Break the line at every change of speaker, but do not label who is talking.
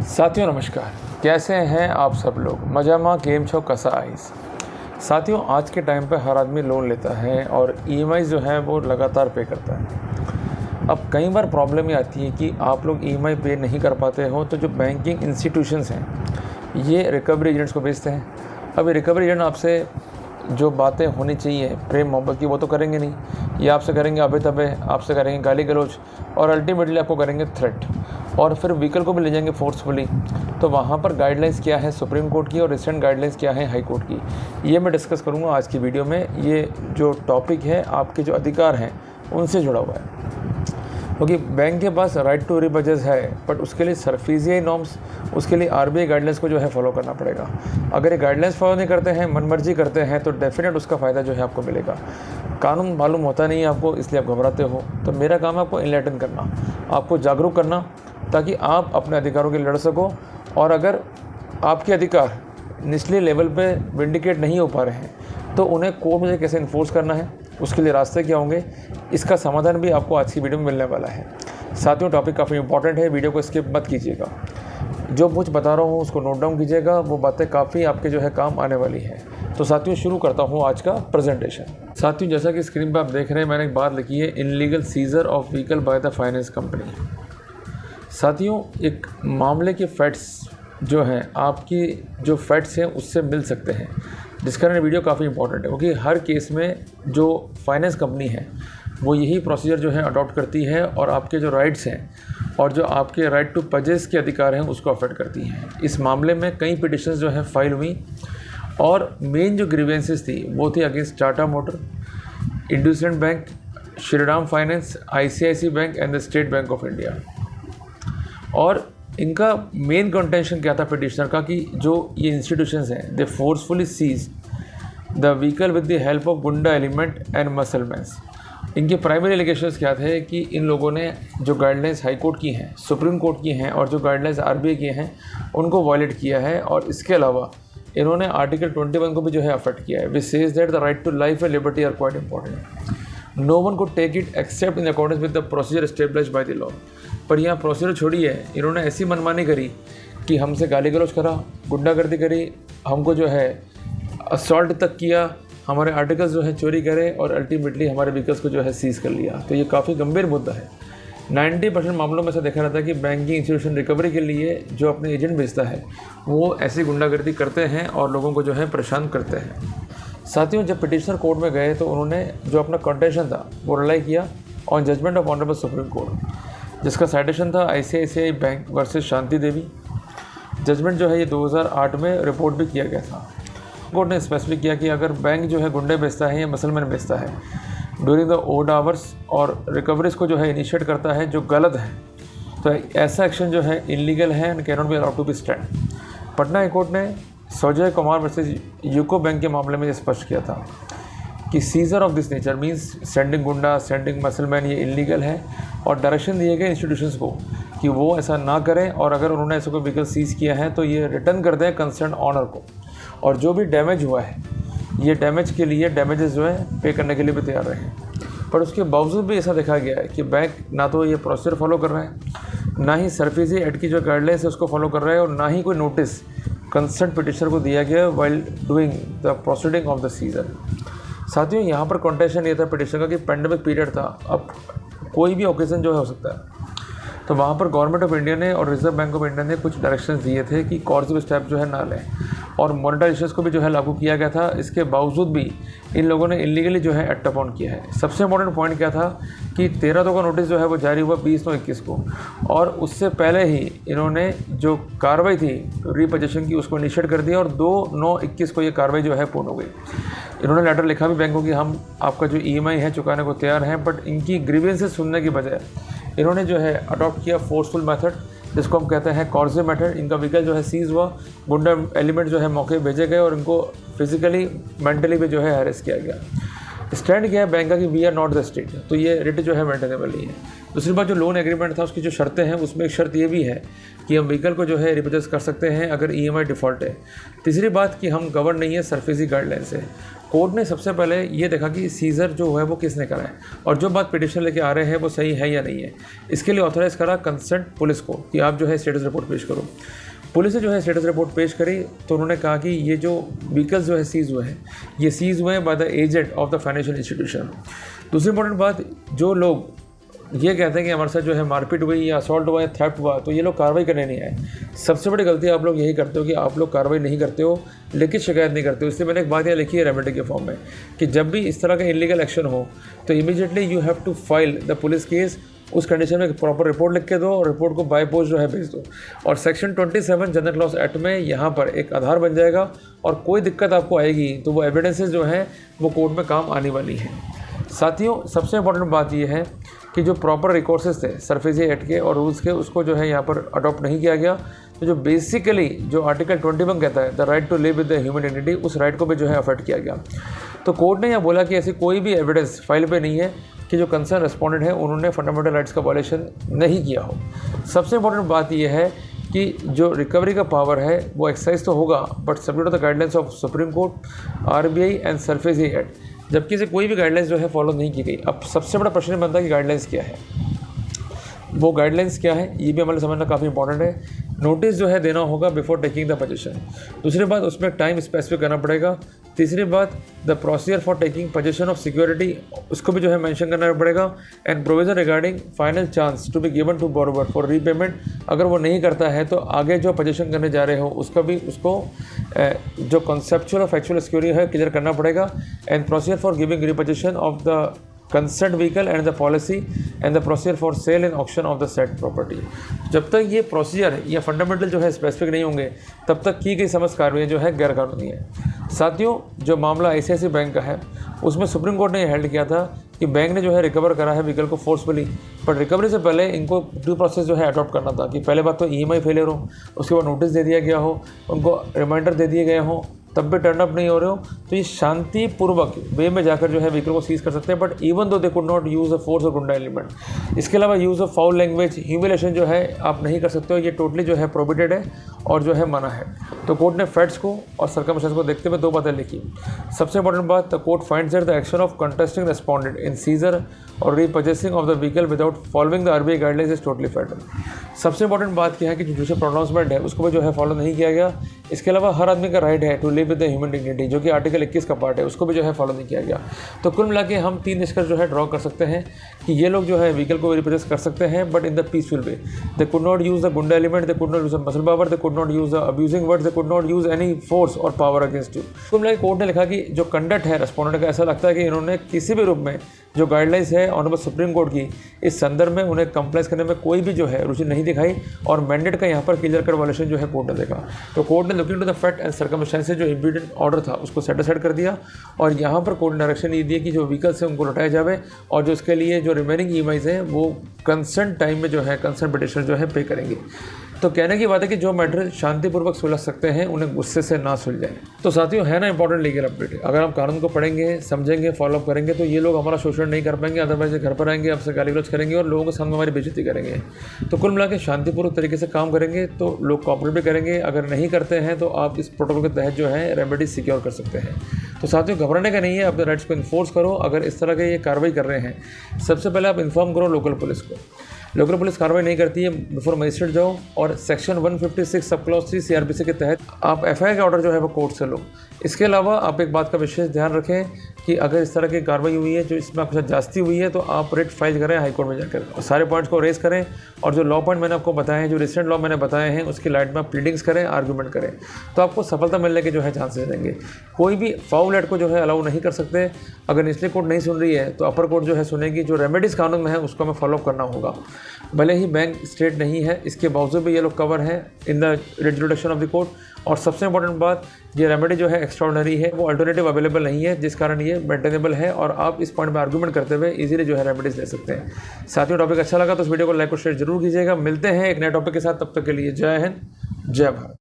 साथियों नमस्कार, कैसे हैं आप सब लोग। मजामा गेम छो कसा आइस। साथियों, आज के टाइम पे हर आदमी लोन लेता है और ईएमआई जो है वो लगातार पे करता है। अब कई बार प्रॉब्लम ये आती है कि आप लोग ईएमआई पे नहीं कर पाते हो, तो जो बैंकिंग इंस्टीट्यूशंस हैं ये रिकवरी एजेंट्स को भेजते हैं। अब ये रिकवरी एजेंट आपसे जो बातें होनी चाहिए प्रेम मोहब्बत की वो तो करेंगे नहीं, ये आपसे करेंगे अबे तबे, आपसे करेंगे गाली गलौज और अल्टीमेटली आपको करेंगे थ्रेट, और फिर व्हीकल को भी ले जाएंगे फोर्सफुली। तो वहाँ पर गाइडलाइंस क्या है सुप्रीम कोर्ट की और रिसेंट गाइडलाइंस क्या है हाई कोर्ट की, ये मैं डिस्कस करूँगा आज की वीडियो में। ये जो टॉपिक है आपके जो अधिकार हैं उनसे जुड़ा हुआ है, क्योंकि बैंक के पास राइट टू रिपर्चेज है, बट उसके लिए सरफीजियाई नॉर्म्स, उसके लिए आरबीआई गाइडलाइंस को जो है फॉलो करना पड़ेगा। अगर ये गाइडलाइंस फॉलो नहीं करते हैं, मनमर्जी करते हैं, तो डेफिनेट उसका फ़ायदा जो है आपको मिलेगा। कानून मालूम होता नहीं है आपको, इसलिए आप घबराते हो। तो मेरा काम है आपको इनलाइटन करना, आपको जागरूक करना, ताकि आप अपने अधिकारों के लिए लड़ सको। और अगर आपके अधिकार निचले लेवल पे विंडिकेट नहीं हो पा रहे हैं तो उन्हें कोर्ट में कैसे इन्फोर्स करना है, उसके लिए रास्ते क्या होंगे, इसका समाधान भी आपको आज की वीडियो में मिलने वाला है। साथियों, टॉपिक काफ़ी इंपॉर्टेंट है, वीडियो को स्किप मत कीजिएगा। जो कुछ बता रहा हूँ उसको नोट डाउन कीजिएगा, वो बातें काफ़ी आपके जो है काम आने वाली हैं। तो साथियों, शुरू करता हूँ आज का प्रेजेंटेशन। साथियों, जैसा कि स्क्रीन पर आप देख रहे हैं, मैंने एक बात लिखी है, illegal scissor of vehicle by the finance company. साथियों, एक मामले के फैक्ट्स जो हैं, आपकी जो फैक्ट्स हैं उससे मिल सकते हैं, जिस कारण वीडियो काफ़ी इंपॉर्टेंट है, क्योंकि हर केस में जो फाइनेंस कंपनी है वो यही प्रोसीजर जो है अडॉप्ट करती है और आपके जो राइट्स हैं और जो आपके राइट टू परचेज के अधिकार हैं उसको अफेक्ट करती हैं। इस मामले में कई पिटिशंस जो हैं फाइल हुई और मेन जो ग्रीवेंसेस थी वो थी against Tata Motor, IndusInd Bank, Shriram Finance, ICICI Bank and the State Bank of India. और इनका मेन कंटेंशन क्या था पिटिशनर का, कि जो ये इंस्टीट्यूशंस हैं they forcefully seize the vehicle with the help of goonda element and musclemans. इनके प्राइमरी एलिगेशंस क्या थे कि इन लोगों ने जो गाइडलाइंस हाई कोर्ट की हैं, सुप्रीम कोर्ट की हैं और जो गाइडलाइंस आरबीआई की हैं उनको वायलेट किया है। और इसके अलावा इन्होंने आर्टिकल 21 को भी जो है अफेक्ट किया है, which says that the right to life and liberty are quite important. No one could take it except in accordance with the procedure established by the law. पर यहाँ प्रोसीजर छोड़िए, इन्होंने ऐसी मनमानी करी कि हमसे गाली गलौज करा, गुंडागर्दी करी, हमको जो है असॉल्ट तक किया, हमारे आर्टिकल्स जो है चोरी करे और अल्टीमेटली हमारे व्हीकल्स को जो है सीज़ कर लिया। तो ये काफ़ी गंभीर मुद्दा है। 90% मामलों में ऐसा देखा जाता है कि बैंकिंग इंस्टीट्यूशन रिकवरी के लिए जो अपने एजेंट भेजता है वो ऐसी गुंडागर्दी करते हैं और लोगों को जो है परेशान करते हैं। साथियों, जब पिटिशनर कोर्ट में गए तो उन्होंने जो अपना कंटेंशन था वो रिलाई किया on judgement of honourable Supreme Court, जिसका साइटेशन था ICICI Bank versus Shanti Devi. Judgement जो है ये 2008 में रिपोर्ट भी किया गया था। कोर्ट ने स्पेसिफिक किया कि अगर बैंक जो है गुंडे बेचता है या मसलमैन बेचता है ड्यूरिंग द ओड आवर्स और रिकवरीज को जो है इनिशिएट करता है जो गलत है, तो ऐसा एक्शन जो है इलीगल है and can not be allowed to be stand. Patna high court ने Sanjay Kumar versus UCO bank के मामले में ये स्पष्ट किया था कि seizure of this nature means sending goonda, sending muscleman, ये इलीगल है। और डायरेक्शन दिए गए इंस्टीट्यूशंस को कि वो ऐसा ना करें, और अगर उन्होंने ऐसा कोई व्हीकल सीज किया है तो ये रिटर्न कर दें कंसर्न ऑनर को, और जो भी डैमेज हुआ है ये डैमेज के लिए डैमेजेस जो है पे करने के लिए भी तैयार रहे। पर उसके बावजूद भी ऐसा देखा गया है कि बैंक ना तो ये प्रोसीजर फॉलो कर रहे हैं, ना ही सरफेसी एक्ट की जो गाइडलाइंस है उसको फॉलो कर रहे हैं, और ना ही कोई नोटिस कंसर्न पिटिशनर को दिया गया while doing the proceeding of the seizure. साथियों, यहाँ पर कंटेंशन ये था पिटिशनर का कि पेंडेमिक पीरियड था, अब कोई भी ओकेजन जो है हो सकता है, तो वहाँ पर गवर्नमेंट ऑफ इंडिया ने और रिजर्व बैंक ऑफ इंडिया ने कुछ डायरेक्शंस दिए थे कि कॉर्सिव स्टेप जो है ना लें, और मॉनिटराइजेशन को भी जो है लागू किया गया था। इसके बावजूद भी इन लोगों ने इलीगली जो है एक्ट अपॉन किया है। सबसे इंपॉर्टेंट पॉइंट क्या था कि 13 का नोटिस जो है वो जारी हुआ 20/9/21 को, और उससे पहले ही इन्होंने जो कार्रवाई थी रीपोजेशन की उसको इनिशिएट कर दिया और 2/9/21 को ये कार्रवाई जो है पूर्ण हो गई। इन्होंने लेटर लिखा भी बैंक को कि हम आपका जो ईएमआई है चुकाने को तैयार हैं, बट इनकी ग्रीवेंसेस सुनने की बजाय इन्होंने जो है अडॉप्ट किया फोर्सफुल मेथड, जिसको हम कहते हैं कॉर्सिव मेथड। इनका व्हीकल जो है सीज हुआ, गुंडा एलिमेंट जो है मौके भेजे गए और इनको फिजिकली मेंटली भी जो है हैरेस किया गया। स्टैंड क्या है बैंक का कि we are not the state, तो ये रेट जो है मेंटेनेबल नहीं है। दूसरी बात, जो लोन एग्रीमेंट था उसकी जो शर्तें हैं उसमें एक शर्त ये भी है कि हम व्हीकल को जो है रिपर्चेस कर सकते हैं अगर EMI डिफ़ॉल्ट है। तीसरी बात कि हम गवर्न नहीं है सरफेसी गाइडलाइन से। कोर्ट ने सबसे पहले ये देखा कि सीजर जो है वो किसने करा है और जो बात पिटिशन लेके आ रहे हैं वो सही है या नहीं है। इसके लिए ऑथराइज करा कंसर्न पुलिस को कि आप जो है स्टेटस रिपोर्ट पेश करो। पुलिस ने जो है स्टेटस रिपोर्ट पेश करी तो उन्होंने कहा कि ये जो व्हीकल्स जो है सीज़ हुए हैं ये सीज़ हुए हैं by the agent of the financial institution. दूसरी इंपॉर्टेंट बात, जो लोग ये कहते हैं कि हमारे साथ जो है मारपीट हुई या असॉल्ट हुआ या थेफ्ट हुआ तो ये लोग कार्रवाई करने नहीं आए। सबसे बड़ी गलती आप लोग यही करते हो कि आप लोग कार्रवाई नहीं करते हो लेकिन शिकायत नहीं करते हो। इसलिए मैंने एक बात यहाँ लिखी है रेमेडी के फॉर्म में कि जब भी इस तरह का इलीगल एक्शन हो तो immediately you have to file the police case. उस कंडीशन में एक प्रॉपर रिपोर्ट लिख के दो और रिपोर्ट को बाय पोस्ट जो है भेज दो। और सेक्शन 27 जनरल लॉस एक्ट में यहाँ पर एक आधार बन जाएगा और कोई दिक्कत आपको आएगी तो वो एविडेंसेस जो हैं वो कोर्ट में काम आने वाली हैं। साथियों, सबसे इम्पोर्टेंट बात यह है कि जो प्रॉपर रिकोर्सेस थे सरफेसी एक्ट के और रूल्स के उसको जो है यहाँ पर अडॉप्ट नहीं किया गया। तो जो बेसिकली जो आर्टिकल 21 कहता है the right to live with the human dignity, उस राइट को भी जो है अफेक्ट किया गया। तो कोर्ट ने यह बोला कि ऐसी कोई भी एविडेंस फाइल पे नहीं है कि जो कंसर्न रेस्पोंडेंट है उन्होंने फंडामेंटल राइट्स का वायलेशन नहीं किया हो। सबसे इम्पोर्टेंट बात यह है कि जो रिकवरी का पावर है वो एक्सरसाइज तो होगा but subject to the guidelines of Supreme Court, RBI and SARFAESI Act, जबकि इसे कोई भी गाइडलाइंस जो है फॉलो नहीं की गई। अब सबसे बड़ा प्रश्न बनता है कि गाइडलाइंस क्या है, वो गाइडलाइंस क्या है ये भी हमारे समझना काफ़ी इंपॉर्टेंट है। नोटिस जो है देना होगा बिफोर टेकिंग द पोजीशन। दूसरी बात, उसमें टाइम स्पेसिफिक करना पड़ेगा। तीसरी बात, the procedure for taking position of security उसको भी जो है मेंशन करना पड़ेगा। And provision regarding final chance to be given to borrower for repayment, अगर वो नहीं करता है तो आगे जो पोजीशन करने जा रहे हो उसका भी उसको जो कॉन्सेप्चुअल और फैक्चुअल सिक्योरिटी है क्लियर करना पड़ेगा। And procedure for giving reposition of the concern vehicle and the policy and the procedure for sale and auction of the set property. जब तक ये प्रोसीजर या फंडामेंटल जो है स्पेसिफिक नहीं होंगे तब तक की गई समस्त कार्रवाई जो है गैरकानूनी है। साथियों, जो मामला ICICI बैंक का है उसमें सुप्रीम कोर्ट ने यह हेल्ड किया था कि बैंक ने जो है रिकवर करा है व्हीकल को फोर्सफुली, बट रिकवरी से पहले इनको ड्यू प्रोसेस जो है अडॉप्ट करना था कि पहले बात तो EMI फेलियर हो, उसके बाद नोटिस दे दिया गया हो, उनको रिमाइंडर दे दिए गए हों, तब भी टर्न अप नहीं हो रहे हो तो ये शांतिपूर्वक वे में जाकर जो है व्हीकल को सीज कर सकते हैं। But even though they could not use a force और गुंडा एलिमेंट। इसके अलावा use of foul language, humiliation जो है आप नहीं कर सकते हो, ये टोटली जो है प्रोहिबिटेड है और जो है मना है। तो कोर्ट ने फैक्ट्स को और सर्कमस्टेंस को देखते हुए दो बातें लिखी। सबसे इंपॉर्टेंट बात, the court finds that the action of contesting respondent in seizure और repurchasing of the vehicle without following the RBI guidelines is totally federal. सबसे इंपॉर्टेंट बात क्या है कि जो जुडिशियल प्रोनाउंसमेंट है उसको भी जो है फॉलो नहीं किया गया। इसके अलावा हर आदमी का राइट है to live with the human dignity, जो कि आर्टिकल 21 का पार्ट है, उसको भी जो है फॉलो नहीं किया गया। तो कुल मिला के हम 3 निष्कर्ष जो है ड्रॉ कर सकते हैं कि ये लोग जो है व्हीकल को रिप्रेस कर सकते हैं but in the peaceful way. They could not use the goonda element, they could not use the muscle power, they could not use the abusing words, they could not use any force और power against you. कुल मिला के court ने लिखा कि जो conduct है respondent का, ऐसा लगता है कि इन्होंने किसी भी रूप में जो गाइडलाइंस है ऑनरेबल सुप्रीम कोर्ट की इस संदर्भ में उन्हें कंप्लाइंस करने में कोई भी जो है रुचि नहीं दिखाई और मैंडेट का यहाँ पर क्लियर कट वायलेशन जो है कोर्ट ने देखा। तो कोर्ट ने looking to the fact and circumstances जो इम्पीडेंट ऑर्डर था उसको सेट असाइड कर दिया और यहाँ पर कोर्ट ने डायरेक्शन ये दिया कि जो व्हीकल्स हैं उनको लौटाया जाए और जो इसके लिए जो रिमेनिंग EMIs हैं वो कंसर्न टाइम में जो है कंसर्न पिटिशनर जो है पे करेंगे। तो कहने की बात है कि जो मैटर शांतिपूर्वक सुलझ सकते हैं उन्हें गुस्से से ना सुलझाएं। तो साथियों, है ना इंपॉर्टेंट लीगल अपडेट। अगर हम कानून को पढ़ेंगे, समझेंगे, फॉलोअप करेंगे तो ये लोग हमारा शोषण नहीं कर पाएंगे। अदरवाइज घर पर आएंगे, आपसे गाली गलौज करेंगे और लोगों के सामने हमारी बेइज्जती करेंगे। तो कुल मिला के शांतिपूर्वक तरीके से काम करेंगे तो लोग कॉपरेट भी करेंगे। अगर नहीं करते हैं तो आप इस प्रोटोकॉल के तहत जो है रेमेडी सिक्योर कर सकते हैं। तो साथियों, घबराने का नहीं है, अपने राइट्स को इन्फोर्स करो। अगर इस तरह के ये कार्रवाई कर रहे हैं, सबसे पहले आप इन्फॉर्म करो लोकल पुलिस को। लोकल पुलिस कार्रवाई नहीं करती है, बिफोर मजिस्ट्रेट जाओ और सेक्शन 156 सब क्लॉज 3 CRPC के तहत आप FIR का ऑर्डर जो है वो कोर्ट से लो। इसके अलावा आप एक बात का विशेष ध्यान रखें कि अगर इस तरह की कार्रवाई हुई है जो इसमें आपके साथ जास्ती हुई है तो आप रिट फाइल करें हाई कोर्ट में जाकर और सारे पॉइंट्स को रेज करें और जो लॉ पॉइंट मैंने आपको बताए हैं, जो रिसेंट लॉ मैंने बताए हैं, उसकी लाइट में आप प्लीडिंग्स करें, आर्गूमेंट करें तो आपको सफलता मिलने के जो है चांसेस रहेंगे। कोई भी फाउल एक्ट को जो है अलाउ नहीं कर सकते। अगर निचली कोर्ट नहीं सुन रही है तो अपर कोर्ट जो है सुनेगी। जो रेमेडीज़ कानून में है उसको हमें फॉलोअप करना होगा। भले ही बैंक स्टेट नहीं है, इसके बावजूद भी ये लोग कवर हैं in the जुडिक्शन of the court. और सबसे इंपॉर्टेंट बात, ये रेमेडी जो है एक्स्ट्राऑर्डिनरी है, वो अल्टरनेटिव अवेलेबल नहीं है, जिस कारण ये मेंटेनेबल है और आप इस पॉइंट में आर्गूमेंट करते हुए इजीली जो है रेमेडीज ले सकते हैं। साथियों, टॉपिक अच्छा लगा तो इस वीडियो को लाइक और शेयर जरूर कीजिएगा। मिलते हैं एक नए टॉपिक के साथ, तब तक के लिए जय हिंद, जय भारत।